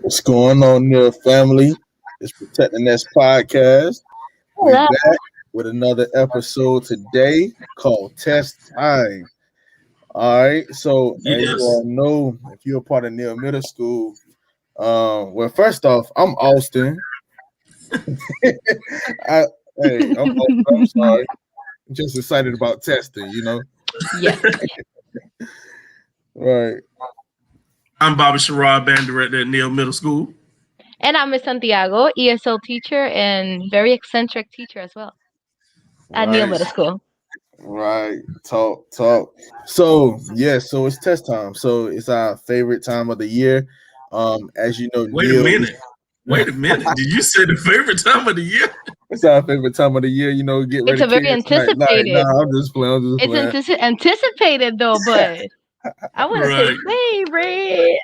What's going on there, family? It's Protecting This podcast. We Hello. back with another episode today called Test Time. All right. So as you Yes. all know, if you're a part of Neil Middle School, well, first off, I'm Austin. I I'm Austin. I'm sorry. I'm just excited about testing. Yes. Right. I'm Bobby Sherrod, band director at Neil Middle School. And I'm Miss Santiago, ESL teacher and very eccentric teacher as well at Neil Right. Middle School. Right. Talk. So it's test time. So it's our favorite time of the year. As you know, Wait a Neil, minute. Did you say the favorite time of the year? it's our favorite time of the year. Get It's ready, a very kids. anticipated. Nah, I'm just playing. I'm just It's playing. anticipated though, but I want to say favorite.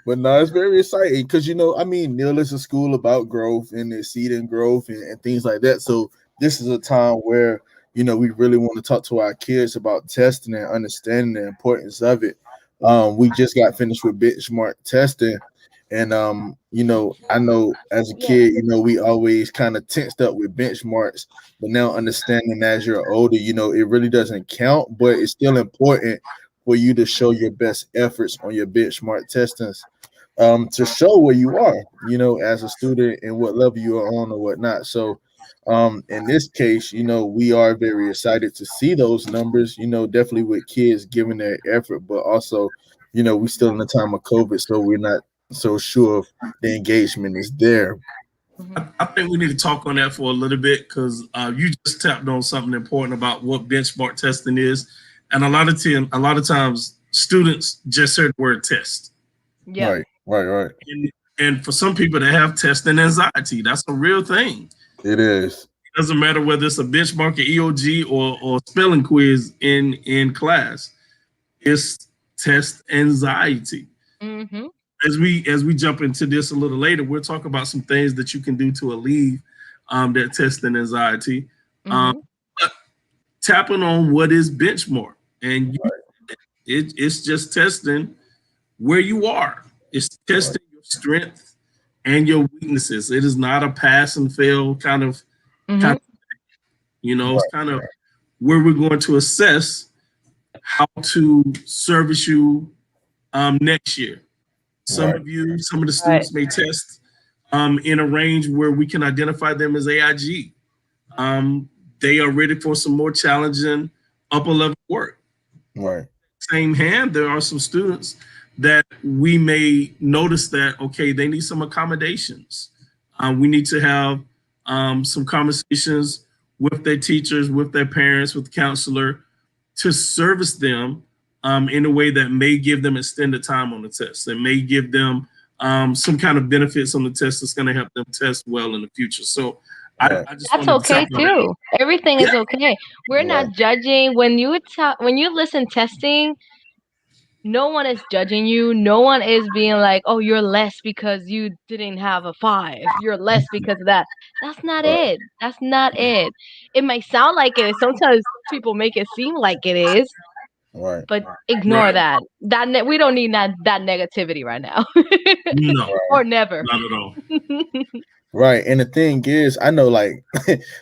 But no, it's very exciting because Neil is a school about growth and it's seeding growth and things like that. So this is a time where we really want to talk to our kids about testing and understanding the importance of it. We just got finished with benchmark testing, and I know as a kid, we always kind of tensed up with benchmarks, but now understanding as you're older, it really doesn't count, but it's still important for you to show your best efforts on your benchmark testings, to show where you are, as a student and what level you are on or whatnot. So, in this case, we are very excited to see those numbers, definitely with kids giving their effort, but also, we still in the time of COVID, so we're not so sure if the engagement is there. I think we need to talk on that for a little bit because you just tapped on something important about what benchmark testing is, and a lot of times students just heard the word test. Yeah. Right. And for some people that have testing anxiety, that's a real thing. It is. It doesn't matter whether it's a benchmark, an EOG, or spelling quiz in class. It's test anxiety. Mm-hmm. As we jump into this a little later, we'll talk about some things that you can do to alleviate that testing anxiety. Mm-hmm. Tapping on what is benchmark, and it's just testing where you are. It's testing your strength and your weaknesses. It is not a pass and fail kind of thing. It's kind of where we're going to assess how to service you next year. Some of the students may test in a range where we can identify them as AIG. They are ready for some more challenging upper level work. Right. Same hand, there are some students that we may notice that, okay, they need some accommodations. We need to have some conversations with their teachers, with their parents, with the counselor to service them in a way that may give them extended time on the test, that may give them some kind of benefits on the test that's going to help them test well in the future. So I just that's okay too. Everything is okay. We're not judging. When you listen testing, no one is judging you. No one is being like, "Oh, you're less because you didn't have a 5. You're less because of that." That's not it. That's not it. It might sound like it is. Sometimes people make it seem like it is. Right. But ignore that. We don't need that negativity right now. No. Or never. Not at all. Right. And the thing is, I know, like,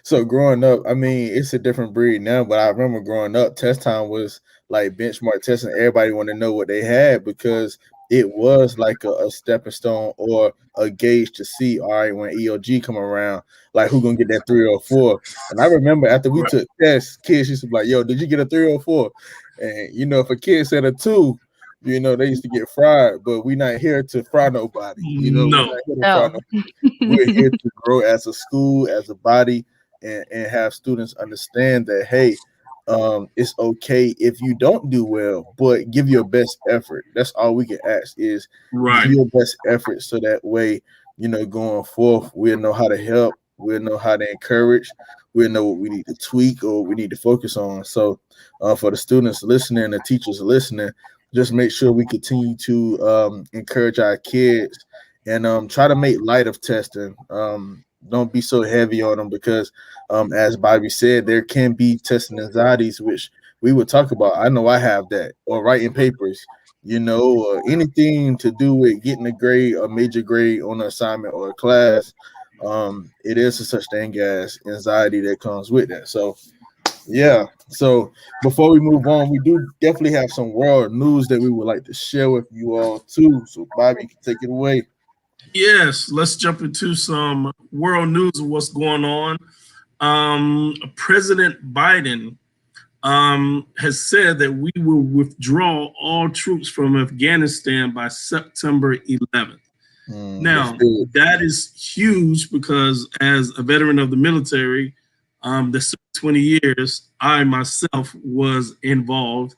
so growing up, it's a different breed now, but I remember growing up, test time was like benchmark testing. Everybody wanted to know what they had because it was like a stepping stone or a gauge to see, all right, when EOG come around, like who gonna get that 3 or 4. And I remember after we took tests, kids used to be like, yo, did you get a 3 or 4? And if a kid said a 2, they used to get fried, but we're not here to fry nobody. No. We're not here to fry nobody. We're here to grow as a school, as a body, and have students understand that, hey, it's okay if you don't do well, but give your best effort. That's all we can ask is give your best effort, so that way, going forth, we'll know how to help, we'll know how to encourage, we'll know what we need to tweak or we need to focus on. So for the students listening, the teachers listening, just make sure we continue to encourage our kids and try to make light of testing. Don't be so heavy on them because, as Bobby said, there can be testing anxieties, which we would talk about. I know I have that, or writing papers. or anything to do with getting a grade, a major grade on an assignment or a class. It is a such thing as anxiety that comes with that. So yeah. So before we move on, we do definitely have some world news that we would like to share with you all too. So Bobby, you can take it away. Yes, let's jump into some world news of what's going on. President Biden has said that we will withdraw all troops from Afghanistan by September 11th. Now, that is huge because as a veteran of the military, the 20 years, I myself was involved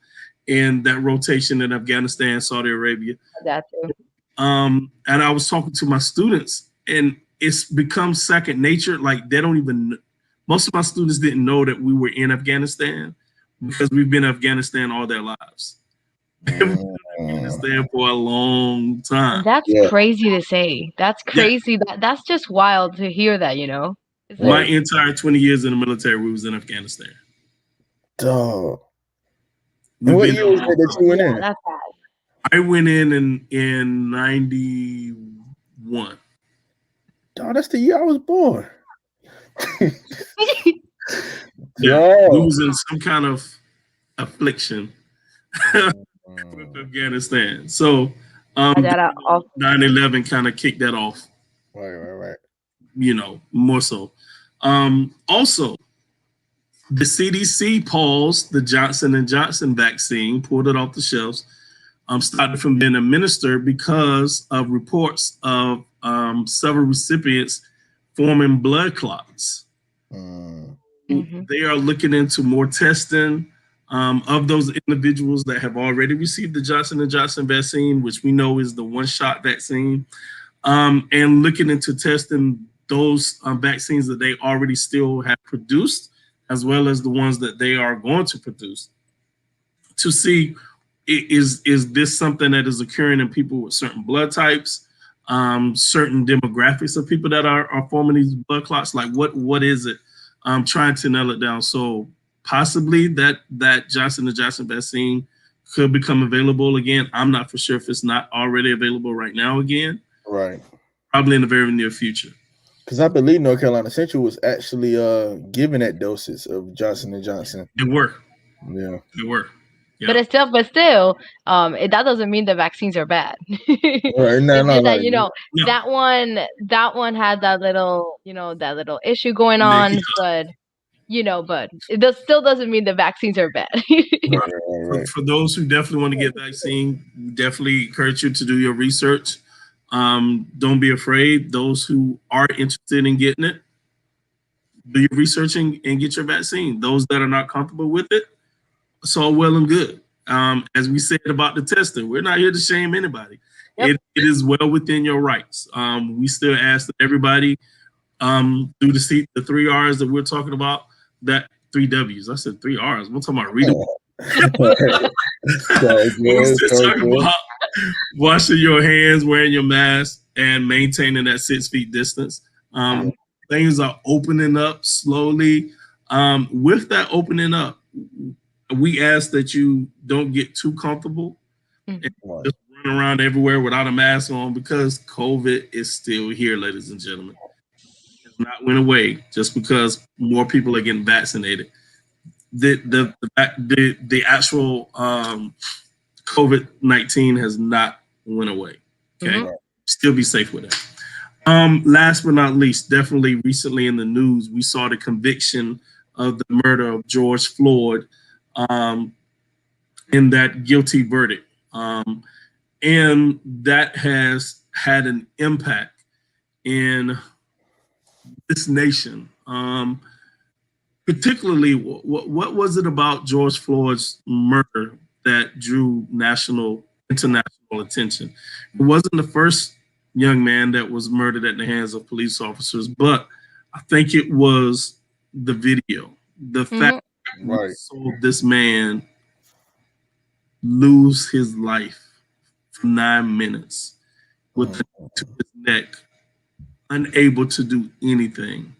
in that rotation in Afghanistan, Saudi Arabia. That too. And I was talking to my students, and it's become second nature. Like they don't even, most of my students didn't know that we were in Afghanistan because we've been in Afghanistan all their lives. We've been in Afghanistan for a long time. And that's crazy to say. That's crazy. That's just wild to hear that, It's My entire 20 years in the military, we was in Afghanistan. Dog. And what year was that you went in? That's bad. I went in 91. Dog, that's the year I was born. Yeah, we was in some kind of affliction with Afghanistan. So 9/11 kind of kicked that off. Right. More so. Also, the CDC paused the Johnson & Johnson vaccine, pulled it off the shelves, started from being administered because of reports of several recipients forming blood clots. They are looking into more testing of those individuals that have already received the Johnson & Johnson vaccine, which we know is the one-shot vaccine, and looking into testing those vaccines that they already still have produced, as well as the ones that they are going to produce, to see is this something that is occurring in people with certain blood types, certain demographics of people that are forming these blood clots. Like what is it? Trying to nail it down. So possibly that Johnson & Johnson vaccine could become available again. I'm not for sure if it's not already available right now again. Right. Probably in the very near future. Because I believe North Carolina Central was actually giving that doses of Johnson & Johnson. They were. Yeah. They were. Yeah. But still, that doesn't mean the vaccines are bad. Right. No, that one had that little, that little issue going on, but it still doesn't mean the vaccines are bad. Right. For those who definitely want to get vaccine, definitely encourage you to do your research. Don't be afraid. Those who are interested in getting it, do your research and get your vaccine. Those that are not comfortable with it, it's all well and good. As we said about the testing, we're not here to shame anybody. Yep. It is well within your rights. We still ask that everybody do the 3 R's that we're talking about, that 3 W's. I said 3 R's. We're talking about readable. We're still talking about washing your hands, wearing your mask, and maintaining that 6 feet distance. Things are opening up slowly. With that opening up, we ask that you don't get too comfortable and just run around everywhere without a mask on, because COVID is still here, ladies and gentlemen. It's not went away just because more people are getting vaccinated. The actual COVID-19 has not went away. Okay, still be safe with it. Last but not least, definitely recently in the news, we saw the conviction of the murder of George Floyd. In that guilty verdict. And that has had an impact in this nation. Particularly, what was it about George Floyd's murder that drew international attention? It wasn't the first young man that was murdered at the hands of police officers, but I think it was the video, the fact that we saw this man lose his life for 9 minutes with a to his neck, unable to do anything.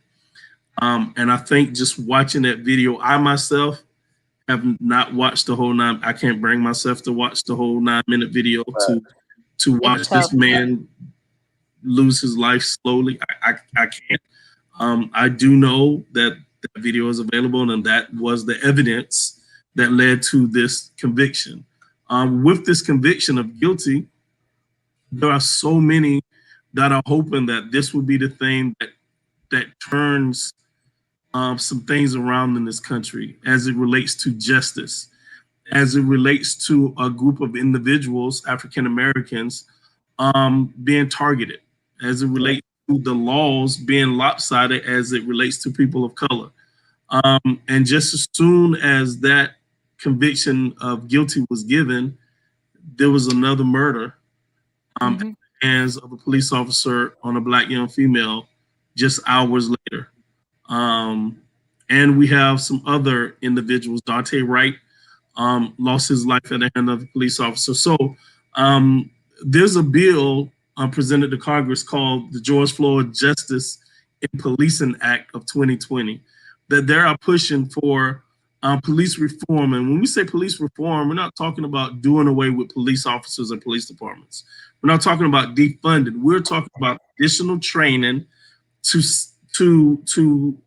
And I think just watching that video, I myself have not watched the whole nine. I can't bring myself to watch the whole 9 minute video to watch tough. this man lose his life slowly. I can't. I do know that that video is available, and that was the evidence that led to this conviction. With this conviction of guilty, there are so many that are hoping that this will be the thing that turns some things around in this country as it relates to justice, as it relates to a group of individuals, African Americans, being targeted, as it relates to the laws being lopsided as it relates to people of color. And just as soon as that conviction of guilty was given, there was another murder at the hands of a police officer on a black young female just hours later. And we have some other individuals. Dante Wright lost his life at the hand of a police officer. So there's a bill presented to Congress called the George Floyd Justice in Policing Act of 2020 that they are pushing for police reform. And when we say police reform, we're not talking about doing away with police officers and police departments. We're not talking about defunding. We're talking about additional training to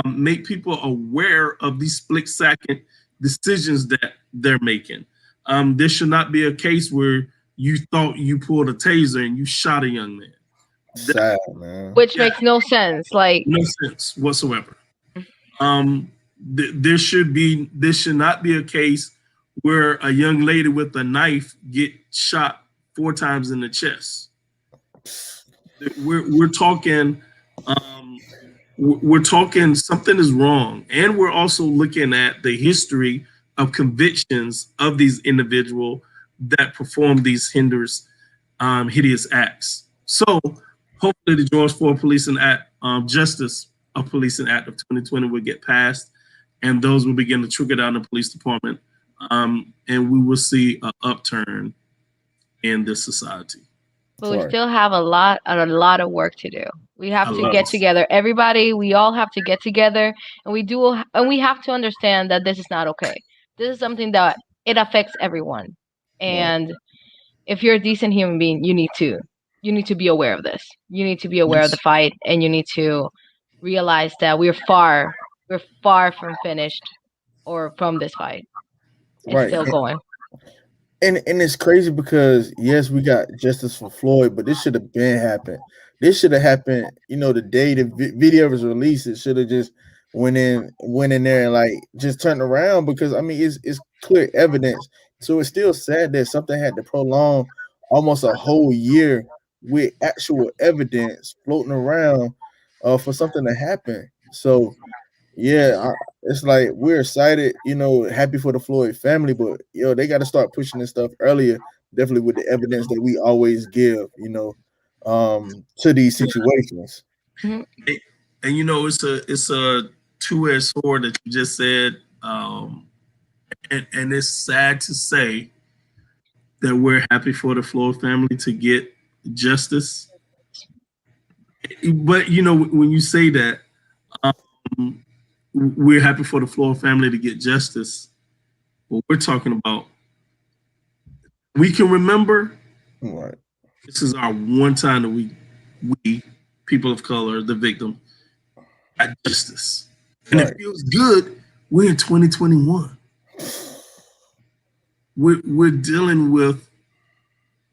make people aware of these split-second decisions that they're making. There should not be a case where you thought you pulled a taser and you shot a young man. Sad, man. Which makes no sense. Like no sense whatsoever. There should not be a case where a young lady with a knife get shot 4 times in the chest. We're talking something is wrong, and we're also looking at the history of convictions of these individuals that perform these hideous acts. So hopefully the George Floyd Policing Act, Justice of Policing Act of 2020 will get passed, and those will begin to trickle down the police department, and we will see an upturn in this society. But we still have a lot of work to do. We have to get together. Everybody, we all have to get together, and we have to understand that this is not okay. This is something that it affects everyone. And if you're a decent human being, you need to be aware of this. You need to be aware of the fight, and you need to realize that we're far from finished or from this fight. It's still going. And it's crazy because yes, we got justice for Floyd, but this should have been happened. This should have happened, the day the video was released. It should have just went in there and like just turned around, because I mean it's clear evidence. So it's still sad that something had to prolong almost a whole year with actual evidence floating around for something to happen. So yeah, it's like we're excited, happy for the Floyd family, but they got to start pushing this stuff earlier, definitely with the evidence that we always give, to these situations. And it's a two-edged sword that you just said, and it's sad to say that we're happy for the Floyd family to get justice, but when you say that. We're happy for the Floyd family to get justice. What we're talking about, we can remember. Right. This is our one time that we people of color, the victim, got justice, and it feels good. We're in 2021. We're dealing with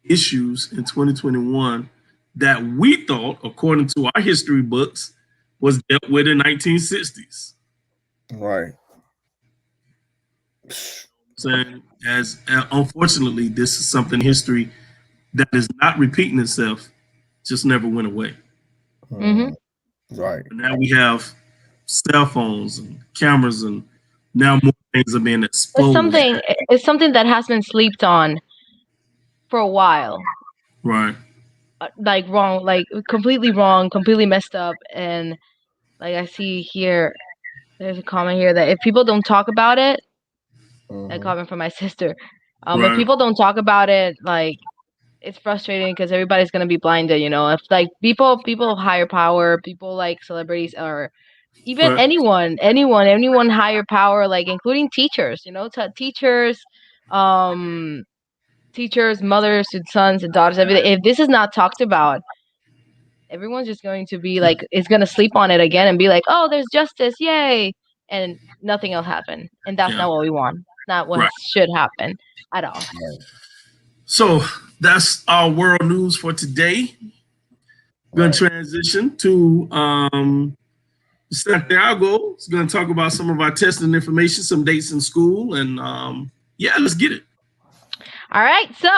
issues in 2021 that we thought, according to our history books, was dealt with in 1960s. Right. Saying as unfortunately, this is something history that is not repeating itself, just never went away. Right. But now we have cell phones and cameras, and now more things are being exposed. It's something that has been slept on for a while. Right. Like wrong, like completely wrong, completely messed up, and like I see here. There's a comment here that if people don't talk about it, a comment from my sister. If people don't talk about it, like it's frustrating because everybody's gonna be blinded. If like people of higher power, people like celebrities or Even But anyone higher power, like including teachers, teachers, um, teachers, mothers to sons and daughters, everything. If this is not talked about, everyone's just going to be like, is going to sleep on it again and be like, oh, there's justice, yay, and nothing else happen. And that's yeah, not what we want. Not what right. should happen at all. So that's our world news for today. Going to Right. transition to Santiago. Is going to talk about some of our testing information, some dates in school, and yeah, let's get it. All right. So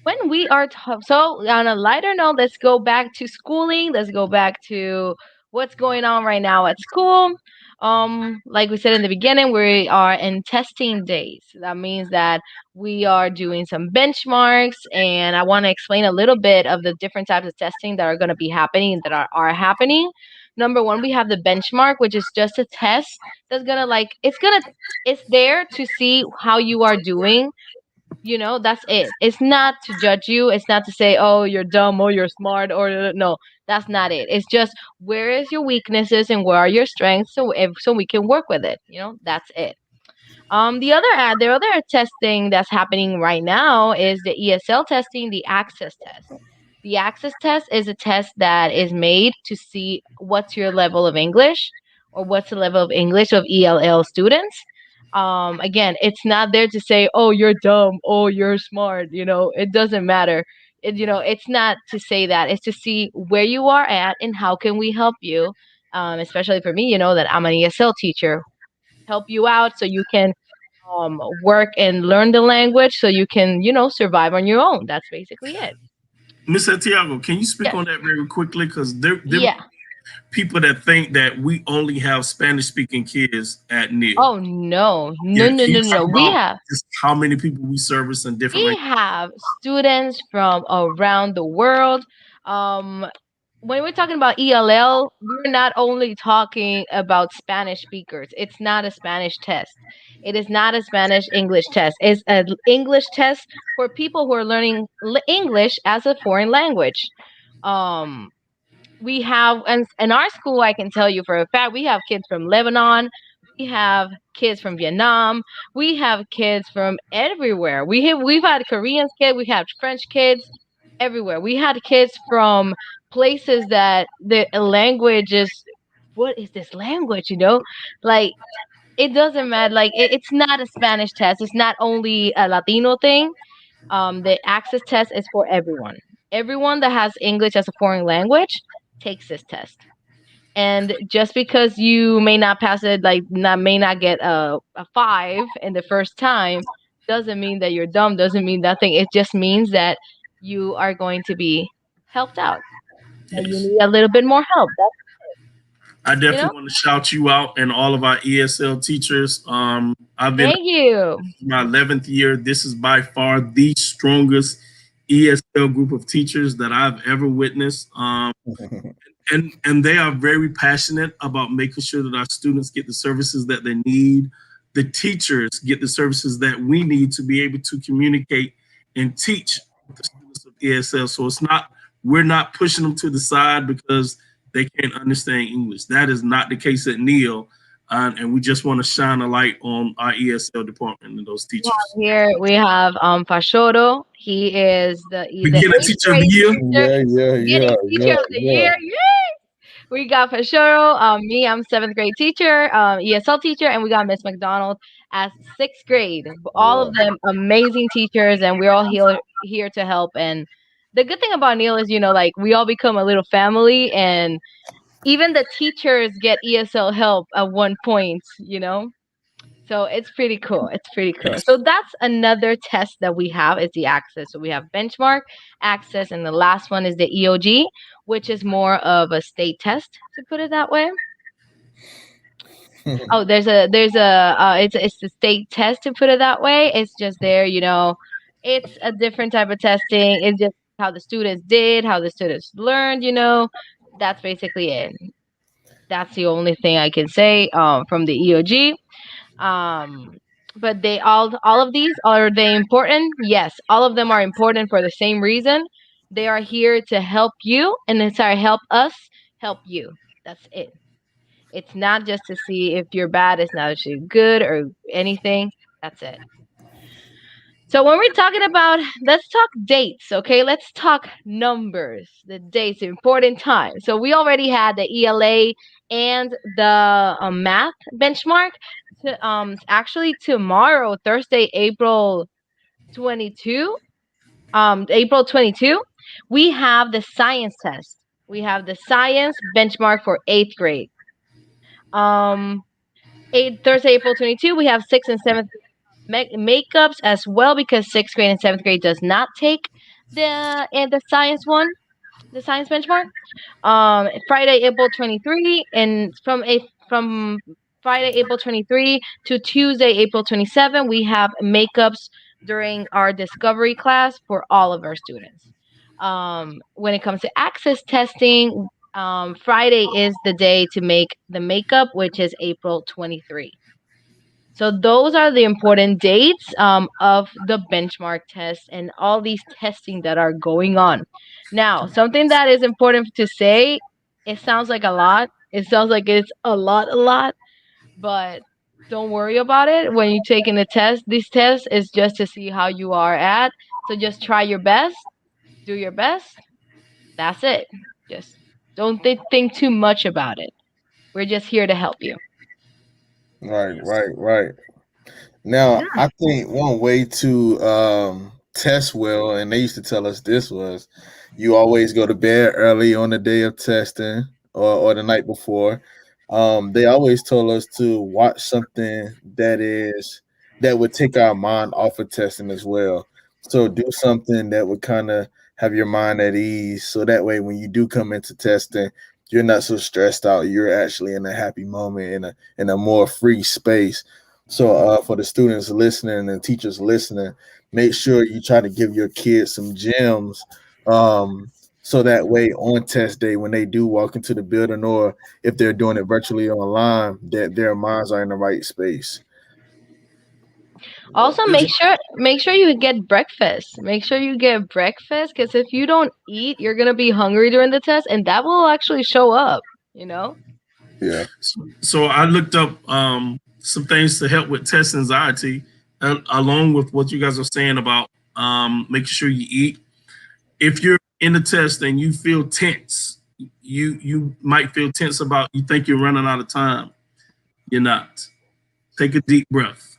when we are so on a lighter note, let's go back to schooling. Let's go back to what's going on right now at school. Like we said in the beginning, we are in testing days. That means that we are doing some benchmarks, and I want to explain a little bit of the different types of testing that are going to be happening, that are happening. Number one, we have the benchmark, which is just a test that's gonna like it's there to see how you are doing. That's it. It's not to judge you. It's not to say, oh, you're dumb or you're smart or no, that's not it. It's just where is your weaknesses and where are your strengths, so we can work with it. That's it. The other testing that's happening right now is the ESL testing, the access test. The access test is a test that is made to see what's your level of English, or what's the level of English of ELL students. Again, it's not there to say, oh, you're dumb, oh, you're smart. It doesn't matter. It's not to say that. It's to see where you are at and how can we help you. Especially for me, that I'm an ESL teacher, help you out so you can work and learn the language so you can, survive on your own. That's basically it. Miss Santiago, can you speak Yes. on that very quickly? Because there Yeah. people that think that we only have Spanish speaking kids at Neil. Oh no. No, Yeah, no, can you no, no, talk no. about just how many people we service in different We languages? have students from around the world. Um when we're talking about ELL, we're not only talking about Spanish speakers. It's not a Spanish test. It is not a Spanish English test. It's an English test for people who are learning English as a foreign language. Um we have, and in our school, I can tell you for a fact, we have kids from Lebanon, we have kids from Vietnam, we have kids from everywhere. We've had Korean kids, we have French kids, everywhere. We had kids from places that the language is, what is this language? Like, it doesn't matter. Like, it's not a Spanish test. It's not only a Latino thing. The access test is for everyone. Everyone that has English as a foreign language takes this test. And just because you may not pass it, like may not get a 5 in the first time, doesn't mean that you're dumb. Doesn't mean nothing. It just means that you are going to be helped out. That you Yes. need a little bit more help. I You know. definitely want to shout you out and all of our ESL teachers. I've been Thank you. in my 11th year. This is by far the strongest ESL group of teachers that I've ever witnessed. And they are very passionate about making sure that our students get the services that they need. The teachers get the services that we need to be able to communicate and teach the students of ESL. So it's not, we're not pushing them to the side because they can't understand English. That is not the case at Neil. And we just want to shine a light on our ESL department and those teachers. Here we have Pashoro. He is the Beginner eighth teacher of the grade year. teacher, Yeah, yeah, yeah, beginning teacher yeah, of the yeah. year. We got Pashoro, me, I'm seventh grade teacher, ESL teacher, and we got Miss McDonald as sixth grade. All of Wow. them amazing teachers, and we're all here to help. And the good thing about Neil is, like we all become a little family, and even the teachers get ESL help at one point. So it's pretty cool. It's pretty cool. Yes. So that's another test that we have is the access. So we have benchmark, access, and the last one is the EOG, which is more of a state test, to put it that way. Oh, it's a state test, to put it that way. It's just there. It's a different type of testing. It's just how the students did, how the students learned. That's basically it. That's the only thing I can say from the EOG. Um, but all of these, are they important? Yes, all of them are important for the same reason. They are here to help you, and sorry, help us help you. That's it. It's not just to see if you're bad. It's not actually good or anything. That's it. So when we're talking about, let's talk dates, okay? Let's talk numbers, the dates, important time. So we already had the ELA and the math benchmark. Actually tomorrow, Thursday, April 22, April 22, we have the science test. We have the science benchmark for 8th grade. Thursday, April 22, we have 6th and 7th makeups as well, because 6th grade and 7th grade does not take the science one, the science benchmark. Friday, April 23, and from Friday, April 23 to Tuesday, April 27, we have makeups during our discovery class for all of our students. When it comes to access testing, Friday is the day to make the makeup, which is April 23. So those are the important dates of the benchmark test and all these testing that are going on. Now, something that is important to say, it sounds like a lot. It sounds like it's a lot, but don't worry about it. When you're taking the test, this test is just to see how you are at. So just try your best, do your best. That's it. Just don't think too much about it. We're just here to help you. Right. Now, Yeah. I think one way to test well, and they used to tell us this was, you always go to bed early on the day of testing or the night before. They always told us to watch something that would take our mind off of testing as well. So do something that would kind of have your mind at ease, so that way when you do come into testing, you're not so stressed out. You're actually in a happy moment, in a more free space. So for the students listening and teachers listening, make sure you try to give your kids some gems, so that way on test day, when they do walk into the building, or if they're doing it virtually online, that their minds are in the right space. Also, make sure you get breakfast. Make sure you get breakfast, because if you don't eat, you're gonna be hungry during the test, and that will actually show up. You know. Yeah. So I looked up some things to help with test anxiety, along with what you guys are saying about making sure you eat. If you're in the test and you feel tense, you might feel tense about, you think you're running out of time. You're not. Take a deep breath.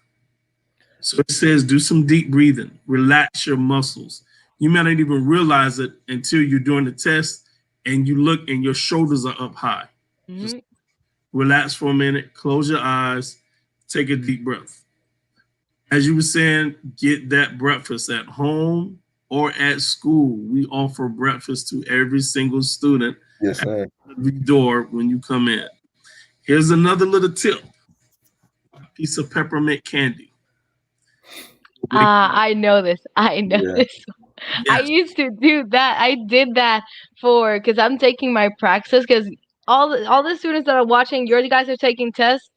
So it says do some deep breathing, relax your muscles. You may not even realize it until you're doing the test and you look and your shoulders are up high. Just Mm-hmm. relax for a minute, close your eyes, take a deep breath. As you were saying, get that breakfast at home or at school. We offer breakfast to every single student Yes, at sir. every door when you come in. Here's another little tip: a piece of peppermint candy. I know this. I know Yeah. this. I Yes. used to do that. I did that for because I'm taking my praxis, because all the students that are watching, your guys are taking tests.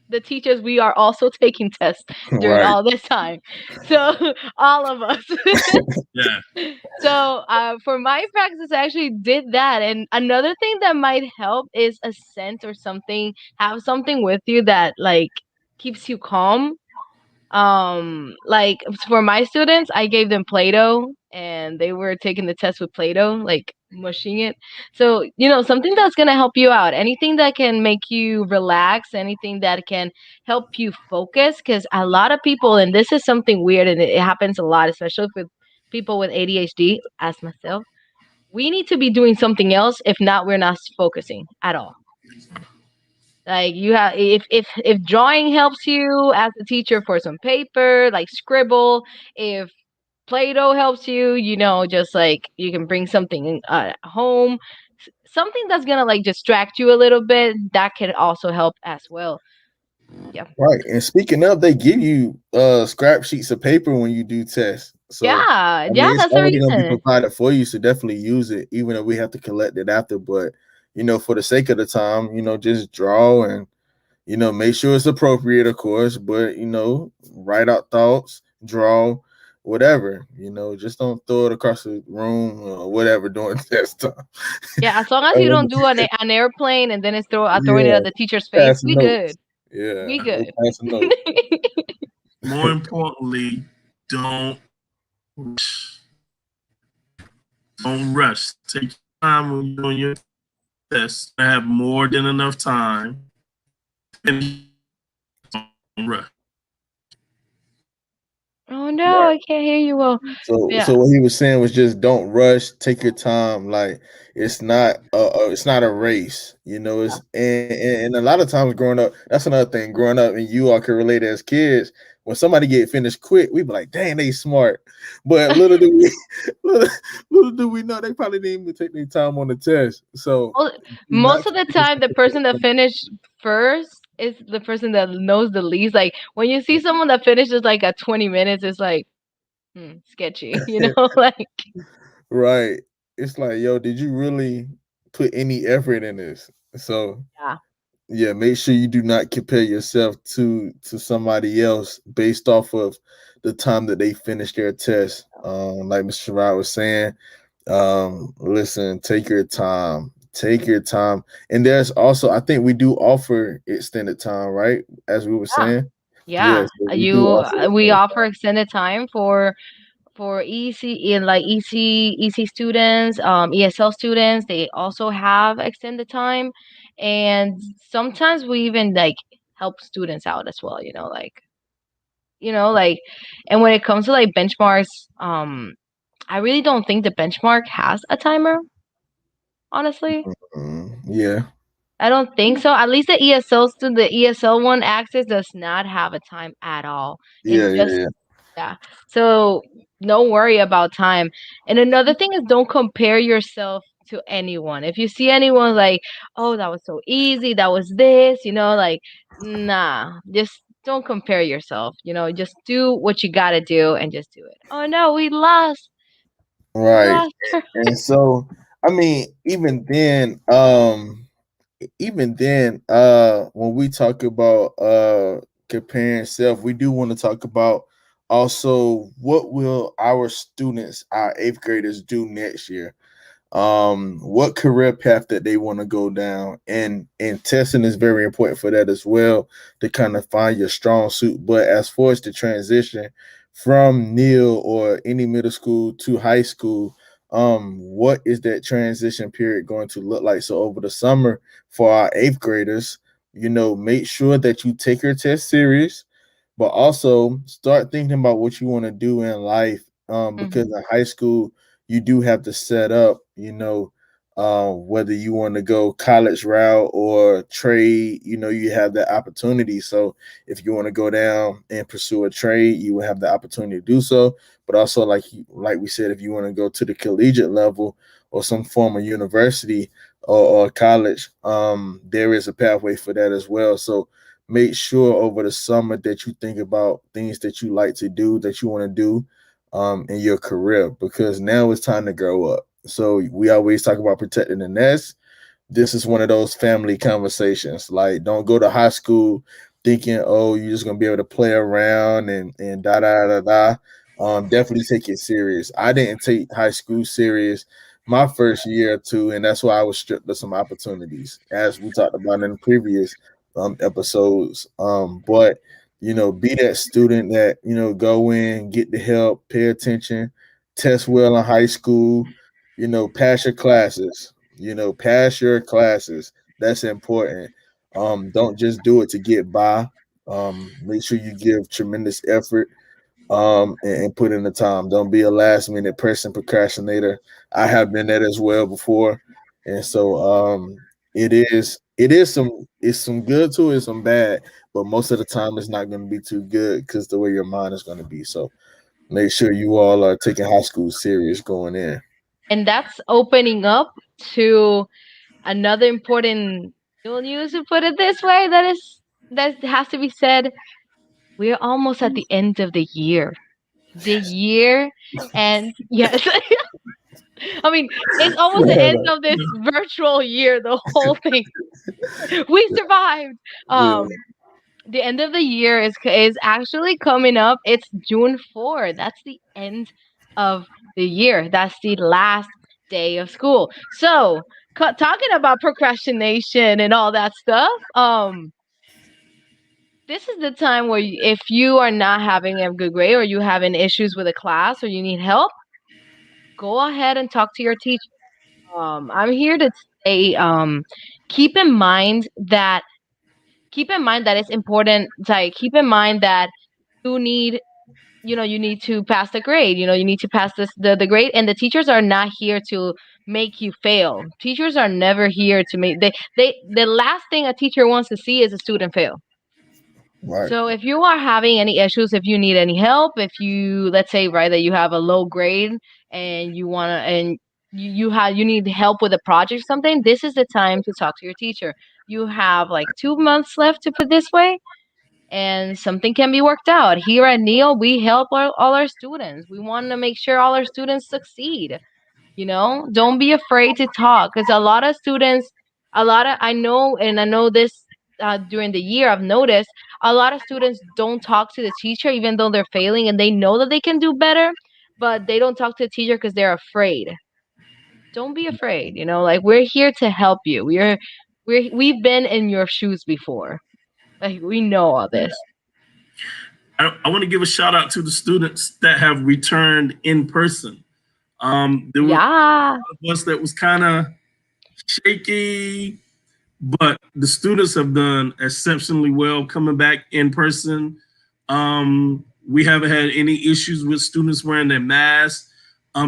The teachers, we are also taking tests during Right. all this time. So all of us. Yeah. So for my practice, I actually did that. And another thing that might help is a scent or something. Have something with you that like keeps you calm. Like for my students, I gave them Play-Doh, and they were taking the test with Play-Doh, like mushing it. So something that's gonna help you out, anything that can make you relax, anything that can help you focus, because a lot of people, and this is something weird, and it happens a lot, especially with people with ADHD, as myself. We need to be doing something else. If not, we're not focusing at all. Like you have, if drawing helps you as a teacher for some paper, like scribble. If Play-Doh helps you, just like you can bring something home, something that's gonna like distract you a little bit. That can also help as well. Yeah, Right. And speaking of, they give you scrap sheets of paper when you do tests. So yeah, I yeah. mean, it's That's the already gonna be reason. provided for you, so definitely use it, even if we have to collect it after. But for the sake of the time, just draw, and make sure it's appropriate, of course, but write out thoughts, draw, whatever, just don't throw it across the room or whatever during test time. Yeah, as long as you don't do an airplane and then it's throwing it Yeah, at the teacher's face, pass we good. notes. Yeah, We no good. pass notes. More importantly, don't rush. Don't rush. Take your time when you're doing your test. I have more than enough time. And don't rush. Oh no, I can't hear you well. So Yeah. what he was saying was just don't rush, take your time. Like it's not a race, It's and a lot of times growing up, that's another thing. Growing up, and you all can relate as kids. When somebody get finished quick, we be like, "Dang, they smart." But little, little do we know, they probably didn't even take their time on the test. So Well, do most not of the compare time, yourself the to person that somebody finished first is the person that knows the least. Like when you see someone that finishes like at 20 minutes, it's like sketchy, else. like Right. It's like, yo, did you really put any effort in this? So yeah. yeah, make sure you do not compare yourself to somebody else based off of the time that they finished their test. Like Mr. Sherrod was saying, listen, take your time. Take your time. And there's also, I think we do offer extended time, right? As we were Yeah. saying. Yeah. Yes, we do offer We extended offer extended time for EC in like EC students, ESL students. They also have extended time, and sometimes we even like help students out as well. Like, and when it comes to like benchmarks, I really don't think the benchmark has a timer. Honestly, Yeah. I don't think so. At least the ESL one access does not have a time at all. It's Yeah, yeah, just yeah. yeah. So don't worry about time. And another thing is don't compare yourself to anyone. If you see anyone like, oh, that was so easy, that was this, like, nah, just don't compare yourself. Just do what you gotta do and just do it. Oh no, we lost. We Right. lost. And so, I mean, even then, when we talk about comparing self, we do want to talk about also what will our students, our eighth graders, do next year. What career path that they want to go down, and testing is very important for that as well, to kind of find your strong suit. But as far as the transition from Neil or any middle school to high school, what is that transition period going to look like? So over the summer for our eighth graders, make sure that you take your test serious, but also start thinking about what you want to do in life. Because Mhm. in high school, you do have to set up, whether you want to go college route or trade, you have that opportunity. So if you want to go down and pursue a trade, you will have the opportunity to do so. But also, like we said, if you want to go to the collegiate level or some form of university or college, there is a pathway for that as well. So make sure over the summer that you think about things that you like to do, that you want to do in your career, because now it's time to grow up. So we always talk about protecting the nest. This is one of those family conversations. Like, don't go to high school thinking, oh, you're just gonna be able to play around and da da da da. Definitely take it serious. I didn't take high school serious my first year or two, and that's why I was stripped of some opportunities, as we talked about in the previous episodes. But be that student that go in, get the help, pay attention, test well in high school, pass your classes, pass your classes. That's important. Don't just do it to get by. Make sure you give tremendous effort, and put in the time. Don't be a last minute person procrastinator. I have been that as well before. And so it's some good to it, some bad, but most of the time it's not going to be too good because the way your mind is going to be. So make sure you all are taking high school serious going in. And that's opening up to another important news, to put it this way, that has to be said. We're almost at the end of the year. The year, and yes, I mean it's almost the end of this virtual year. The whole thing, we survived. Yeah. Um, The end of the year is actually coming up. It's June 4th. That's the end of the year. That's the last day of school. So, talking about procrastination and all that stuff, this is the time where if you are not having a good grade or you having issues with a class or you need help, go ahead and talk to your teacher. I'm here to say, keep in mind that it's important. Like, keep in mind that you need you need to pass the grade. You need to pass the grade, and the teachers are not here to make you fail. Teachers are never here to make they the last thing a teacher wants to see is a student fail. Right. So if you are having any issues, if you need any help, if you, let's say, right, that you have a low grade and you need help with a project or something, this is the time to talk to your teacher. You have like 2 months left, to put this way, and something can be worked out. Here at Neil, we help all our students. We want to make sure all our students succeed. Don't be afraid to talk, because a lot of students, I know this, during the year, I've noticed a lot of students don't talk to the teacher even though they're failing and they know that they can do better, but they don't talk to the teacher because they're afraid. Don't be afraid. Like, we're here to help you. We've been in your shoes before. Like, we know all this. I want to give a shout out to the students that have returned in person. There were Yeah. of us that was kind of shaky, but the students have done exceptionally well coming back in person. We haven't had any issues with students wearing their masks.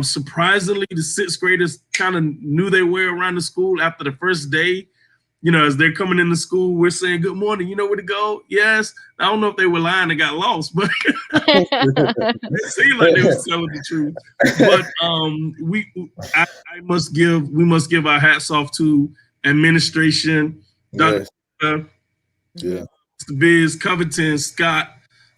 Surprisingly, the sixth graders kind of knew their way around the school after the first day. As they're coming into school, we're saying, "Good morning. You know where to go?" Yes. I don't know if they were lying and got lost, but it seemed like they were telling the truth. But we must give our hats off to administration, Yes. Dr. Yeah. Mr. Biz, Covington, Scott,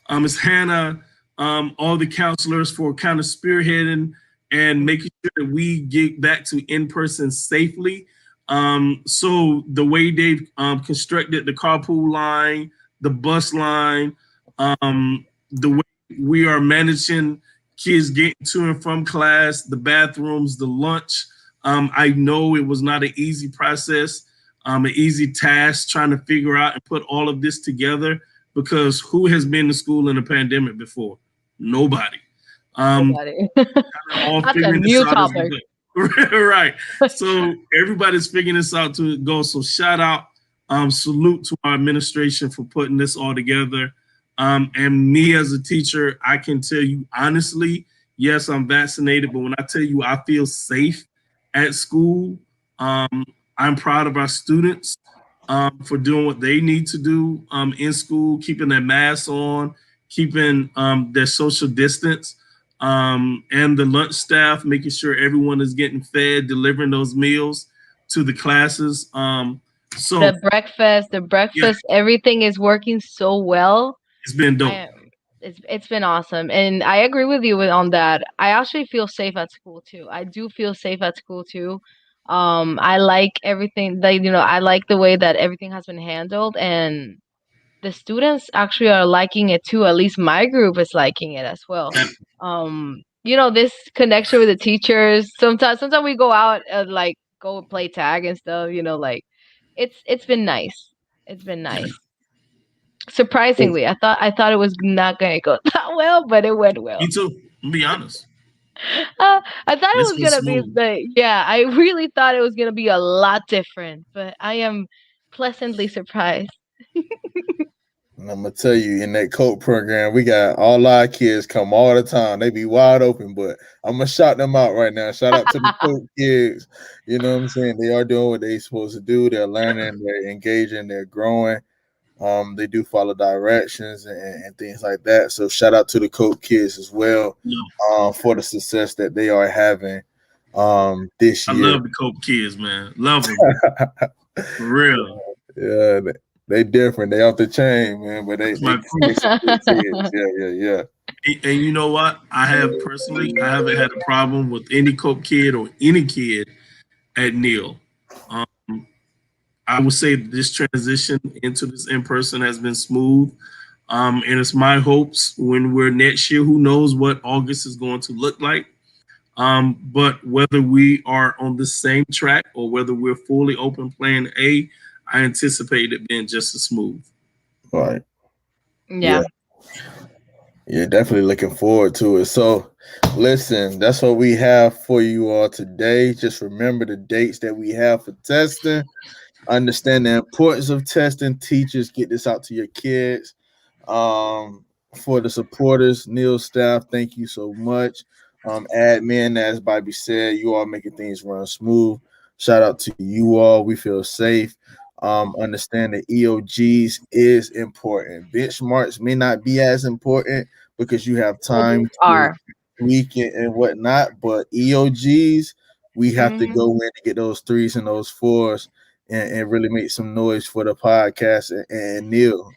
Ms. Hannah, all the counselors for kind of spearheading and making sure that we get back to in-person safely. So the way they've constructed the carpool line, the bus line, the way we are managing kids getting to and from class, the bathrooms, the lunch. I know it was not an easy process, an easy task trying to figure out and put all of this together, because who has been to school in a pandemic before? Nobody. Nobody. All That's a figuring this new out as we topic. go. Right. So everybody's figuring this out to go. So shout out, salute to our administration for putting this all together. And me as a teacher, I can tell you honestly, yes, I'm vaccinated, but when I tell you I feel safe at school, I'm proud of our students for doing what they need to do in school, keeping their masks on, keeping their social distance. And the lunch staff, making sure everyone is getting fed, delivering those meals to the classes. So The yeah, breakfast, everything is working so well. it's been dope. It's been awesome, and I agree with you on that. I actually feel safe at school too. I do feel safe at school too. I like everything that I like the way that everything has been handled, and the students actually are liking it too. At least my group is liking it as well. This connection with the teachers. Sometimes we go out and like go play tag and stuff. Like it's been nice. It's been Yeah. nice. Surprisingly, I thought it was not gonna go that well, but it went Me well. too. I'll be honest. I thought it This was was gonna be smooth. yeah, I really thought it was gonna be a lot different, but I am pleasantly surprised. And I'm gonna tell you, in that coat program, we got all our kids come all the time. They be wide open, but I'm gonna shout them out right now. Shout out to the coat kids. You know what I'm saying? They are doing what they're supposed to do. They're learning, they're engaging, they're growing. They do follow directions and things like that. So shout out to the coat kids as well, No, for the success that they are having this I year. love the Cope kids, man. Love them for real. Yeah, they different. They off the chain, man. But That's they my crew. some good kids. Yeah. And you know what? I haven't had a problem with any Cope kid or any kid at Neil. Um, I would say this transition into this in person has been smooth. And it's my hopes when we're next year, who knows what August is going to look like. But whether we are on the same track or whether we're fully open plan A, I anticipate it being just as smooth. Right. Yeah. Yeah, definitely looking forward to it. So, listen, that's what we have for you all today. Just remember the dates that we have for testing. Understand the importance of testing. Teachers, get this out to your kids. For the supporters, Neil staff, thank you so much. Admin, as Bobby said, you all making things run smooth. Shout out to you all. We feel safe. Understand that EOGs is important. Benchmarks may not be as important because you have time to tweak it and whatnot, but EOGs, we have to go in to get those 3s and those 4s and really make some noise for the podcast and Neil,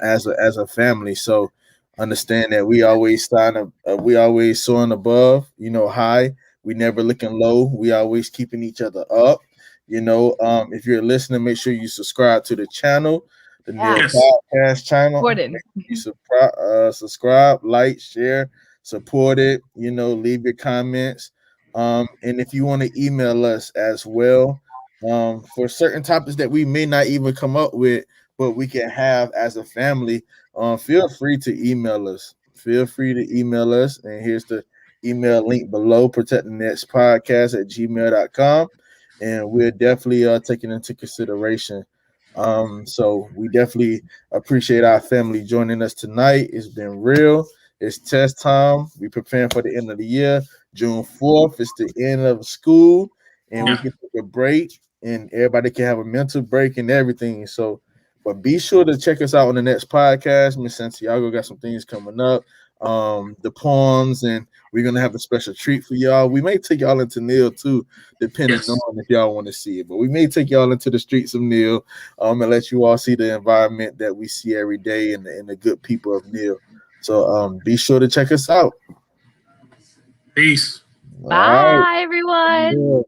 as a family. So understand that we always we always soaring above, high. We never looking low. We always keeping each other up. If you're listening, make sure you subscribe to the channel, the Neil Podcast channel. Important. You subscribe, like, share, support it. Leave your comments. And if you want to email us as well, for certain topics that we may not even come up with, but we can have as a family, feel free to email us. Feel free to email us. And here's the email link below, protectthenettspodcast@gmail.com. And we're definitely taking into consideration. So we definitely appreciate our family joining us tonight. It's been real. It's test time. We preparing for the end of the year. June 4th is the end of school, and we can take a break, and everybody can have a mental break and everything. So, but be sure to check us out on the next podcast. Miss Santiago got some things coming up. The poems, and we're gonna have a special treat for y'all. We may take y'all into Neil too, depending on if y'all want to see it. But we may take y'all into the streets of Neil, and let you all see the environment that we see every day and the good people of Neil. So be sure to check us out. Peace. Bye, everyone. Yeah.